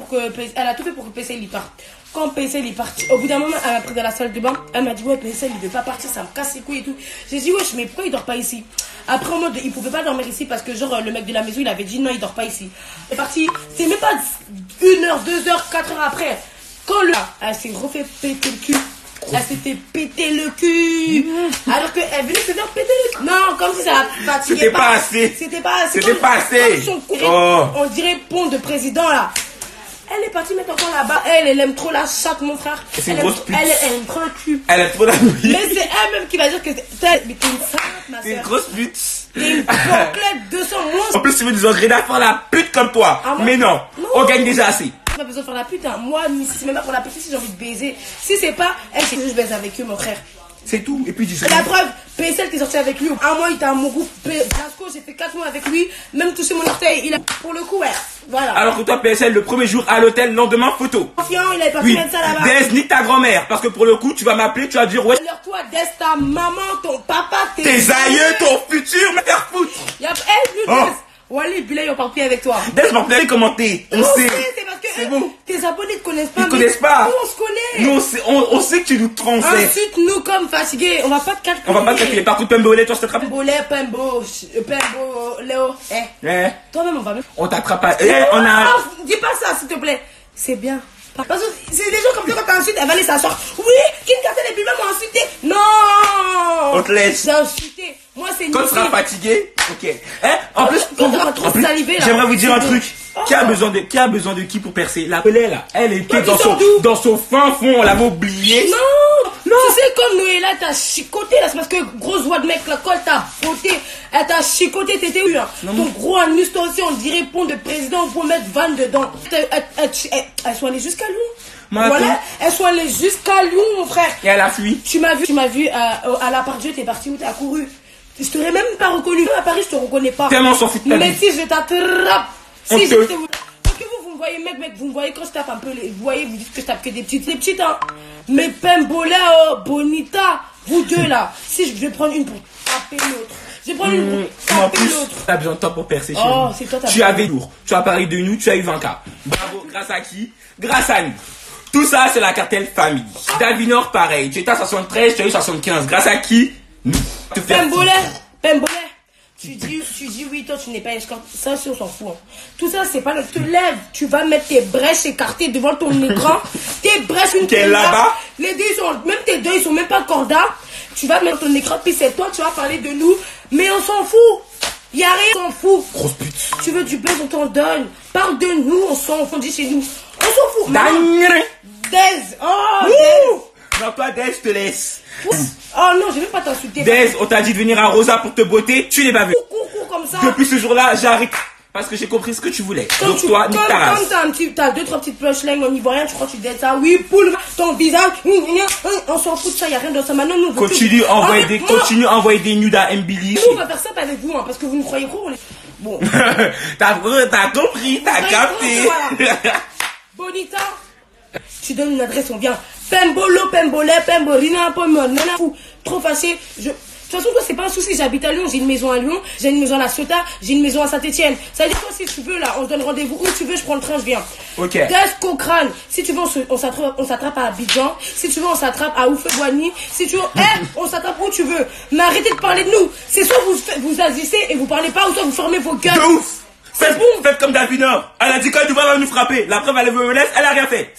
elle a tout fait pour que PSL il parte. Quand PSL est parti, au bout d'un moment, elle m'a pris dans la salle de bain. Elle m'a dit, ouais, PSL, il veut pas partir, ça me casse les couilles et tout. J'ai dit, ouais, mais pourquoi il dort pas ici? Après, en mode, il pouvait pas dormir ici parce que, genre, le mec de la maison, il avait dit, non, il dort pas ici. Il est parti, c'est même pas 1 heure, 2 heures, 4 heures après. Quand elle s'est refait péter le cul. Elle s'était pété le cul. Alors qu'elle venait se faire péter le cul. Non, comme si ça la fatiguait. C'était pas assez. C'était pas assez. C'était pas assez. On dirait pont de président, là. Elle est partie mettre encore là-bas. Elle aime trop la chatte, mon frère. C'est une grosse pute. Elle aime trop le cul. Elle aime trop la nuit. Mais c'est elle-même qui va dire que c'est. Mais t'es une sainte, ma soeur. C'est une grosse pute. T'es une complète 200 monstres. En plus, tu veux nous engrainer à faire la pute comme toi. Ah, mais non, on gagne déjà assez. Pas besoin de faire la pute, hein. Moi, si c'est même pas pour la pute, si j'ai envie de baiser. Si c'est pas, elle, c'est que je baise avec eux, mon frère. C'est tout. Et puis, dis la preuve, PSL qui est sorti avec lui. Un mois, il était à mon groupe. Brasco, j'ai fait 4 mois avec lui. Même touché mon orteil. Il a, pour le coup, ouais. Voilà. Alors que toi, PSL, le premier jour à l'hôtel, lendemain, photo. Confiant, il avait pas pu mettre ça là-bas. Des, nique ta grand-mère. Parce que pour le coup, tu vas m'appeler, tu vas dire, ouais. Alors, toi, Des, ta maman, ton papa, tes aïeux, ton futur, mais faire foutre. Y'a, plus Des. Wally, Bilay, on parle plus avec toi. Des, m'en plaît, commenter. On sait. C'est parce que c'est bon. Tes abonnés te connaissent pas. Ils connaissent pas. Nous, on se connaît. Nous, on sait que tu nous transais. Ensuite, nous, comme fatigués, on va pas te calculer. On va pas te calculer. Par contre, Pembolé, toi, je t'attrape. Pembolé, Pembo, Léo. Toi-même, on va même. On t'attrape pas. On a. Oh, dis pas ça, s'il te plaît. C'est bien. Parce que c'est des gens comme ça, quand t'insultes, elle va aller s'asseoir. Oui, Kim Cartel et puis même insulté. Non. On te laisse. J'ai insulté. Moi, c'est une. Quand tu seras fatigué, ok. En plus, j'aimerais vous dire un truc. Qui a besoin de qui pour percer? La pelée là, elle était dans son fin fond, on l'avait oublié. Non. Tu sais, comme Noëlla t'a chicoté là, c'est parce que grosse voix de mec là, quand t'as botté, elle t'a chicoté, t'étais où hein? Ton gros anus, toi aussi, on dirait pont de président pour mettre Van dedans. Elles sont allées jusqu'à Lyon. Voilà, elles sont allées jusqu'à Lyon, mon frère. Et elle a fui. Tu m'as vu à la part Dieu, t'es parti où? T'as couru. Je t'aurais même pas reconnu. À Paris, je te reconnais pas. Tellement on s'en fout de ta vie. Mais si je t'attrape, si je te. Parce que vous me voyez, mec, vous me voyez quand je tape un peu vous voyez, vous dites que je tape que des petites, hein. Mais Pembola, Bonita, vous deux là, si je vais prendre une pour taper l'autre. Je vais prendre une pour taper l'autre. T'as besoin de temps pour percer, chérie. Oh, c'est toi, tu avais lourd. Tu as parlé de nous, tu as eu 20K. Bravo, grâce à qui? Grâce à nous. Tout ça, c'est la cartel famille. Davinor, pareil. Tu étais à 73, tu as eu 75. Grâce à qui? Nous. Pembola. Tu dis oui, toi tu n'es pas escorte. Ça, on s'en fout. Hein. Tout ça, c'est pas le. Tu te lèves, tu vas mettre tes brèches écartées devant ton écran. Tes brèches, une est là-bas. Les deux, même tes deux, ils sont même pas cordas. Tu vas mettre ton écran, puis c'est toi, tu vas parler de nous. Mais on s'en fout. Y'a rien, on s'en fout. Grosse pute. Tu veux du buzz, on t'en donne. Parle de nous, on s'en dit chez nous. On s'en fout. Daniel. Dez. Oh, Dez. Non, toi, Dez, je te laisse. Oh non, je vais pas t'insulter. Dez, on t'a dit de venir à Rosa pour te botter, tu n'es pas venu. Cours comme ça. Depuis ce jour-là, j'arrête. Parce que j'ai compris ce que tu voulais. Donc toi, nique ta race. Comme t'as 2-3 petites plush lines en ivoirien, tu crois que tu dis ça. Oui, poule, ton visage. On s'en fout de ça, y a rien dans ça. Maintenant, nous, Continue à envoyer des nudes à Mbili. Nous, on va faire ça avec vous, hein, parce que vous nous croyez gros. Bon. T'as compris, t'as capté. Bonita, tu donnes une adresse, on vient. Pembolo, Pembolé, Pembolina, Pomona, fou. Trop fâché. De toute façon, toi, c'est pas un souci. J'habite à Lyon, j'ai une maison à Lyon, j'ai une maison à La Ciotat, j'ai une maison à Saint-Etienne. Ça veut dire quoi, si tu veux, là, on se donne rendez-vous où tu veux, je prends le train, je viens. Ok. Des Cochrane, si tu veux, on s'attrape à Abidjan. Si tu veux, on s'attrape à Oufé-Boigny. Si tu veux, on s'attrape où tu veux. Mais arrêtez de parler de nous. C'est soit vous agissez et vous parlez pas, ou soit vous fermez vos gueules. De ouf. Faites comme Davinor. Elle a dit quand tu vas nous frapper. La preuve, elle me laisse, elle a rien fait.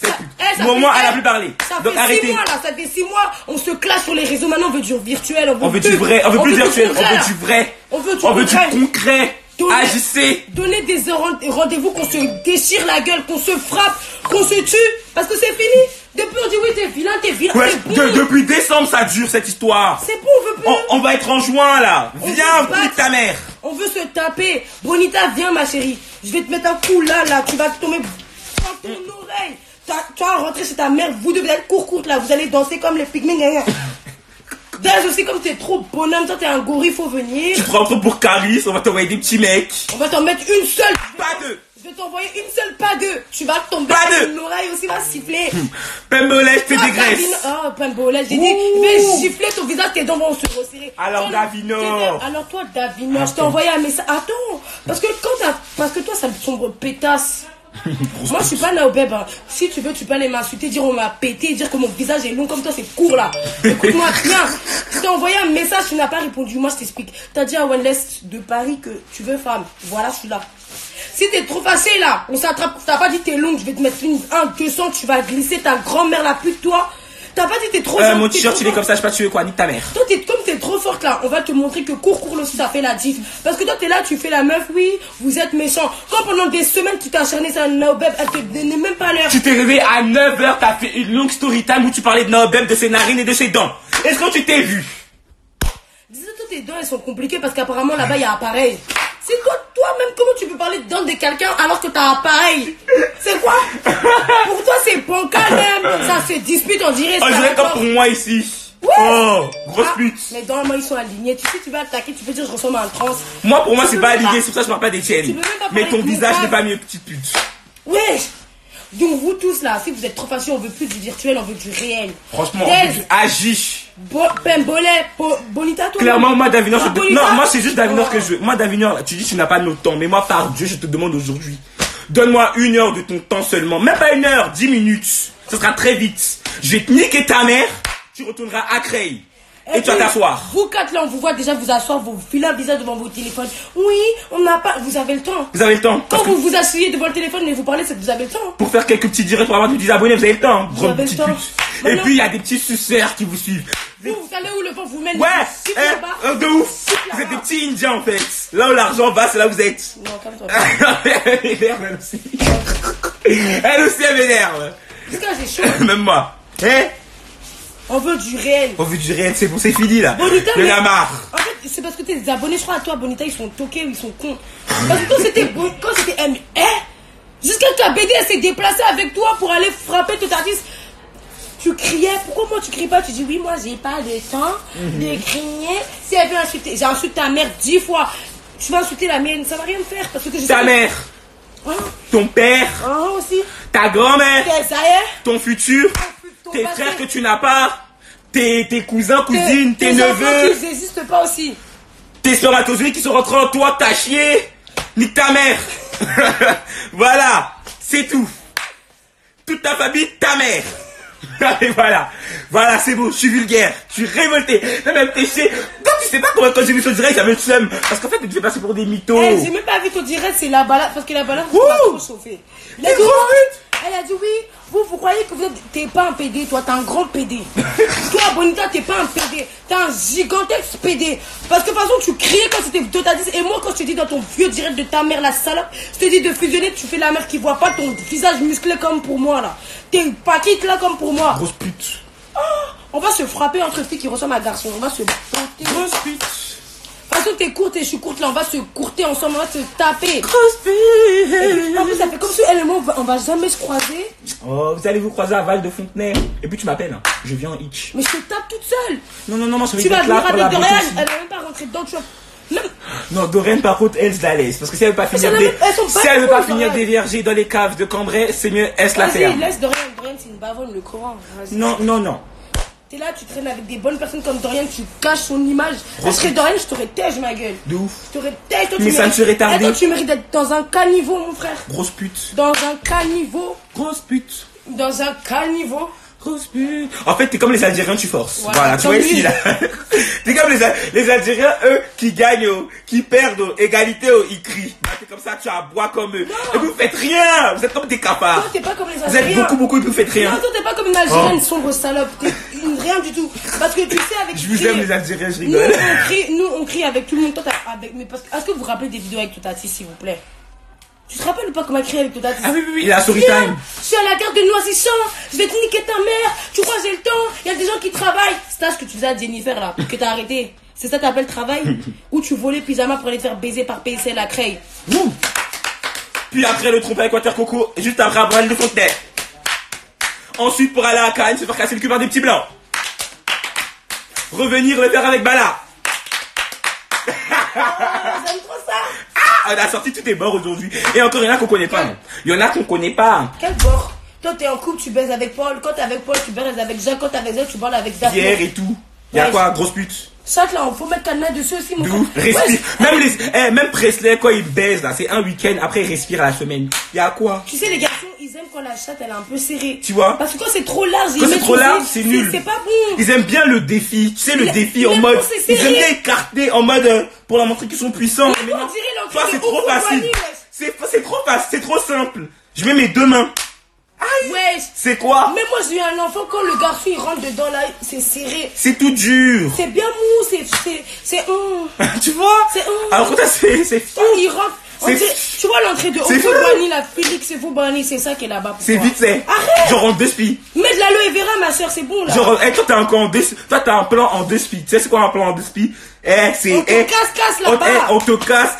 Au moins, elle a plus parlé. Donc arrêtez. 6 mois là, ça fait 6 mois, on se clash sur les réseaux. Maintenant, on veut du virtuel. On veut du vrai. On veut plus virtuel. On veut du vrai. On veut du concret. Agissez. Donnez des rendez-vous, qu'on se déchire la gueule, qu'on se frappe, qu'on se tue. Parce que c'est fini. Depuis, on dit oui, t'es vilain. Ouais, bon. depuis décembre, ça dure cette histoire. C'est bon, on veut plus. On va être en juin là. Viens, pute ta mère. On veut se taper. Bonita, viens, ma chérie. Je vais te mettre un coup là. Tu vas tomber dans ton oreille. Tu vas rentrer chez ta mère. Vous devez être courte là. Vous allez danser comme les pygmées. Daz aussi, comme t'es trop bonhomme, toi t'es un gorille, faut venir. Tu te prends trop pour Caris, on va t'envoyer des petits mecs. On va t'en mettre une seule. Pas deux. Je vais t'envoyer une seule, pas deux. Tu vas tomber. Pas deux. Ton oreille aussi va siffler. Pembolé, je te dégraisse. Oh, Pembolé, j'ai dit, je vais gifler ton visage, tes dents vont se resserrer. Alors, Davinor. Alors, toi, Davinor, je t'ai envoyé un message. Attends, parce que toi, ça me sombre pétasse. Moi, je suis pas Naobeb. Hein. Si tu veux, tu peux aller m'insulter, dire on m'a pété, dire que mon visage est long comme toi, c'est court là. Écoute-moi, tiens. Je t'ai envoyé un message, tu n'as pas répondu. Moi, je t'explique. T'as dit à Wenless de Paris que tu veux femme. Voilà, je suis là. Si t'es trop facile là, on s'attrape. T'as pas dit t'es longue, je vais te mettre une 200, tu vas glisser ta grand-mère la pute, toi. T'as pas dit t'es trop mon t-shirt il est comme ça, je sais pas tuer quoi, nique ta mère. Toi comme t'es trop forte là, on va te montrer que court aussi ça fait la diff. Parce que toi t'es là, tu fais la meuf, oui, vous êtes méchant. Quand pendant des semaines tu t'es acharné sur un Naobeb, elle te donnait même pas l'heure. Tu t'es réveillé à 9h, t'as fait une longue story time où tu parlais de Naobeb, de ses narines et de ses dents. Est-ce que tu t'es vu? Dis-toi, tes dents elles sont compliquées parce qu'apparemment là-bas il y a appareil. C'est quoi toi-même, comment tu peux parler de dents de quelqu'un alors que t'as appareil? C'est quoi? Pour toi c'est bancal même, ça se dispute on dirait. On dirait comme pour moi ici. Ouais. Oh, grosse pute. Les dents moi ils sont alignés, tu sais tu vas attaquer, tu peux dire je ressemble à un trans. Moi pour moi c'est pas aligné, c'est pour ça que je parle pas des tiennes. Mais ton visage n'est pas mieux, petite pute. Ouais. Donc vous tous là, si vous êtes trop facile, on veut plus du virtuel, on veut du réel. Franchement, on veut du agis. Pembolé, Bonita, toi. Clairement, moi Davinor, non, moi c'est juste Davinor que je veux. Moi Davinor, tu dis tu n'as pas notre temps, mais moi par Dieu, je te demande aujourd'hui. Donne-moi 1 heure de ton temps seulement. Même pas 1 heure, 10 minutes. Ce sera très vite. Je vais te niquer ta mère, tu retourneras à Creil. Et tu vas t'asseoir. Vous quatre là, on vous voit déjà vous asseoir, vous filez un visage devant vos téléphones. Oui, on n'a pas. Vous avez le temps. Vous avez le temps. Quand vous vous asseyez devant le téléphone et vous parlez, c'est que vous avez le temps. Pour faire quelques petits directs pour avoir des abonnés, vous avez le temps. Vous avez le temps. Et puis il y a des petits suceurs qui vous suivent. Vous savez où le vent vous mène? Ouais, de ouf. Vous êtes des petits Indiens en fait. Là où l'argent va, c'est là où vous êtes. Non, calme-toi. Elle m'énerve elle aussi. Elle aussi elle m'énerve. Putain, c'est chaud. Même moi. Hein? On veut du réel. On veut du réel, c'est bon, c'est fini là. Bonita, il y en a marre. En fait, c'est parce que tes abonnés, je crois à toi, Bonita, ils sont toqués ou ils sont cons. Parce que quand c'était jusqu'à ta BD, elle s'est déplacée avec toi pour aller frapper tout artiste. Tu criais, pourquoi moi tu cries pas? Tu dis oui, moi j'ai pas le temps de crier. Si elle veut insulter, j'ai insulté ta mère 10 fois. Tu vas insulter la mienne, ça va rien me faire parce que je ta mère. Hein? Ton père. Aussi. Ta grand-mère. Ça y est. Ton futur. Tes frères que tu n'as pas, tes cousins, cousines, tes neveux. Qui n'existent pas aussi. Tes spermatozoïdes qui sont rentrés en toi, t'as chié. Nique ta mère. Voilà, c'est tout. Toute ta famille, ta mère. Et voilà, c'est bon, je suis vulgaire, je suis révolté. Non, même t'es chier. Donc tu sais pas comment quand j'ai vu son direct, j'avais le seum. Parce qu'en fait, tu te fais passer pour des mythos. J'ai même pas vu ton direct, c'est la balade, parce que la balade, tu m'as trop chauffé. Les gros buts. Elle a dit oui, vous croyez que vous êtes... T'es pas un PD, toi, t'es un grand PD. Toi, Bonita, t'es pas un PD. T'es un gigantesque PD. Parce que de toute façon, tu criais quand c'était Totatis. Et moi, quand je te dis dans ton vieux direct de ta mère, la salope, je te dis de fusionner, tu fais la mère qui voit pas ton visage musclé comme pour moi, là. T'es paquite, là, comme pour moi. Grosse pute. Oh, on va se frapper entre filles qui ressemblent à garçons. On va se planter. Grosse pute. De toute façon, t'es courte et je suis courte, là, on va se courter ensemble, on va se taper. Grosse pute. En plus, ça fait comme si elle et moi, on va jamais se croiser. Oh, vous allez vous croiser à Val de Fontenay. Et puis tu m'appelles. Hein. Je viens en hitch. Mais je te tape toute seule. Non, moi je vais Tu vas être là venir pour la avec beauté Dorian, aussi. elle va même pas rentrer dedans, tu vois. Même... Non, Doreen par contre, elle se la laisse. Parce que si elle veut pas finir, elles sont pas si elle veut cool, pas finir Dorian. déviergée dans les caves de Cambrai, c'est mieux, elle se la Vas-y, ferme. laisse Dorian. Dorian, c'est une bavonne, le Coran. Vas-y. Non. T'es là, tu traînes avec des bonnes personnes comme Dorian, tu caches son image. Parce que Dorian, je t'aurais tège, ma gueule. De ouf. Je t'aurais tège, toi, Mais tu ça ne mérites- serait tardé. Eh, toi, tu mérites d'être dans un caniveau, mon frère. Grosse pute. Dans un caniveau. Grosse pute. Dans un caniveau. Grosse pute. En fait, t'es comme les Algériens, tu forces. Voilà, Voilà, tu comme vois lui. ici, là. T'es comme les Algériens, eux, qui gagnent, qui perdent, égalité, ils crient. Bah, t'es comme ça, tu aboies comme eux. Et vous faites rien. Vous êtes comme des cafards. Toi, t'es pas comme les Vous êtes Algériens. beaucoup, et vous faites rien. Non, toi, t'es pas comme une Algérienne sombre salope. T'es rien du tout. Parce que tu sais, avec Je vous aime, les Algériens, je Nous, rigole. on crie avec tout le monde. Toi, avec... Mais parce que... Est-ce que vous vous rappelez des vidéos avec Totatis, s'il vous plaît? Tu te rappelles ou pas comment elle crie avec Totatis? Ah oui, la story Viens, time. je suis à la gare de Noisy-Champs, je vais te niquer ta mère. Tu crois que j'ai le temps? Il y a des gens qui travaillent. C'est ça ce que tu faisais à Jennifer là, que t'as arrêté. C'est ça que t'appelles travail? Ou tu volais pyjama pour aller te faire baiser par PSL à Creil? Ouh. Puis après le trompe avec Water Coco, et juste après à Val de Fontenay. Ensuite pour aller à Cannes, se faire casser le cul par des petits blancs. Revenir le faire avec Bala. J'aime trop ça. On a sorti tous tes bords aujourd'hui. Et encore, il y en a qu'on connaît pas. Il y en a qu'on connaît pas. Quel bord? Toi, t'es en couple, tu baises avec Paul. Quand t'es avec Paul, tu baises avec Jacques. Quand t'es avec Jacques, tu parles avec Daphné. Pierre et tout. Il y a Ouais. quoi, grosse pute? Ça, là, faut mettre cadenas dessus aussi, mon D'où? frère. Respire. Ouais, Même Presley, quand il baise, là, c'est un week-end, après il respire à la semaine. Il y a quoi? tu sais, les garçons, ils aiment quand la chatte, elle est un peu serrée. Tu vois? Parce que quand c'est trop large, Quand ils c'est mettent trop sous- large, c'est nul. C'est pas bon. Ils aiment bien le défi. Tu sais, le défi il en aime mode. quand c'est Ils aiment serré. bien écarter en mode pour leur montrer qu'ils sont puissants. Mais Mais non. on dirait l'entrée Toi, de c'est trop Oufou facile. Boigny, wesh. C'est trop facile. C'est trop simple. Je mets mes deux mains. Wesh. C'est quoi? Mais moi, j'ai eu un enfant, quand le garçon, il rentre dedans, là, c'est serré. C'est tout dur. C'est bien mou, c'est Tu vois? C'est Alors que toi, c'est Quand il rentre, on C'est- dirait- tu vois l'entrée de C'est Oufou fou. Boigny, la Félix Oufou Boigny, c'est ça qui est là-bas. pour c'est toi. vite fait. Arrête. Genre en deux spies. Mets de l'aloe vera, ma soeur, c'est bon, là. Genre, toi, t'as encore en deux, toi, t'as un plan en deux spies. Tu sais, c'est quoi un plan en deux spies? C'est, On te casse là-bas. on te casse,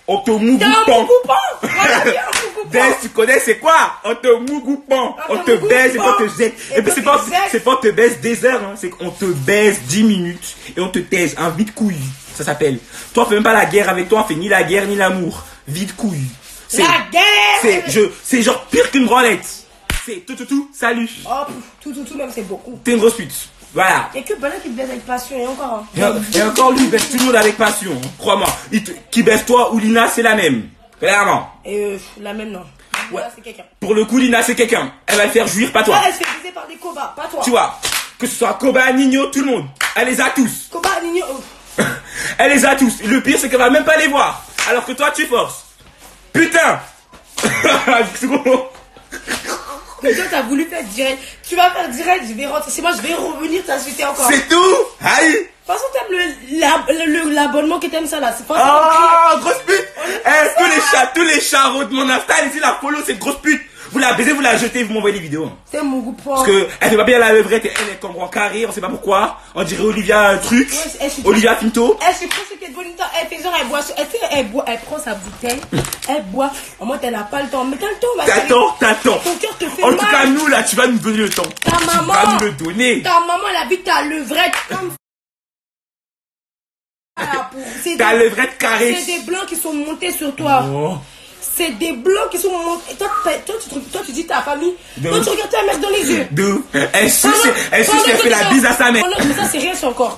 on te mou T'as un goupant. mougoupant. Voilà, bien un mougoupant. Baise, tu connais, c'est quoi? On te mou goupant. On On te te baise et mou on te goupant. jette. Et Et puis puis c'est pas, tu jette. c'est pas on te baise des heures, hein. C'est qu'on te baise 10 minutes et on te taise. Un vide couille. Ça s'appelle. Toi, on fait même pas la guerre avec toi, on fait ni la guerre ni l'amour. Vide couille. C'est, La guerre. c'est genre pire qu'une branlette. C'est tout, salut. Oh, tout, même, c'est beaucoup. T'es une grosse pute. Voilà. Et que Bala qui te baise avec passion, et encore. Hein. Et encore lui, il baisse tout le monde avec passion. Hein. Crois-moi. Qui baisse toi ou Lina, c'est la même. Clairement. Et la même, non. Ouais. Là, c'est quelqu'un. Pour le coup, Lina, c'est quelqu'un. Elle va le faire jouir, pas toi. Toi, elle se fait baiser par des cobas, pas toi. Tu vois. Que ce soit Koba, Nino, tout le monde. Elle les a tous. Coba, Nino. Elle les a tous. Et le pire, c'est qu'elle va même pas les voir. Alors que toi, tu forces. Putain. C'est gros. Mais toi, t'as voulu faire direct. Tu vas faire direct, je vais rentrer. C'est moi, je vais revenir t'insulter encore. De C'est tout. Aïe. toute façon, t'aimes l'abonnement que t'aimes ça là. C'est pas Oh, grosse pute. Tous les charros de mon Insta, allez-y, la follow, c'est grosse pute. Vous la baisez, vous la jetez, vous m'envoyez les vidéos. Hein. C'est mon groupe. Parce que elle fait pas bien la levrette, elle est comme en carré, on sait pas pourquoi. On dirait Olivia truc, Ouais, elle, c'est- Olivia Pinto. Elle se prend ce qu'elle est bonita. Elle fait genre, elle boit. Elle prend sa bouteille. Elle boit. En mode, elle n'a pas le temps. Mais t'as le temps, ma chérie. T'attends. Ton cœur te fait En mal. tout cas, nous là, tu vas nous donner le temps. Ta Tu maman. vas nous le donner. Ta maman, elle habite ta levrette comme. Voilà, c'est Ta des- levrette carrée. C'est des blancs qui sont montés sur toi. Oh. C'est des blancs qui sont montés. Toi, tu dis ta famille. De Toi, ouf. tu regardes ta mère dans les yeux. Deux. Elle suce, Pendant elle que fait la t'étais- bise à sa mère. Mais ça, c'est rien, c'est encore.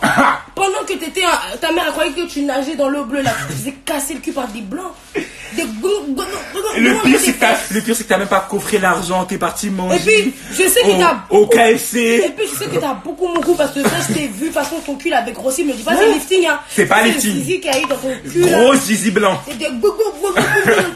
Pendant que t'étais. Ta mère, elle croyait que tu nageais dans l'eau bleue, là. Tu te faisais casser le cul par des blancs. Des Le pire, c'est que t'as même pas coffré l'argent, t'es parti manger. Et puis, je sais que t'as. Au Et KFC. puis, je sais que t'as beaucoup mon goût parce que ça, je t'ai vu. De toute façon, ton cul avait grossi. Me dis pas, c'est lifting, hein. C'est pas lifting. C'est le zizi qu'il y a eu dans ton cul. là. Gros zizi blanc. C'est des gougou dans tes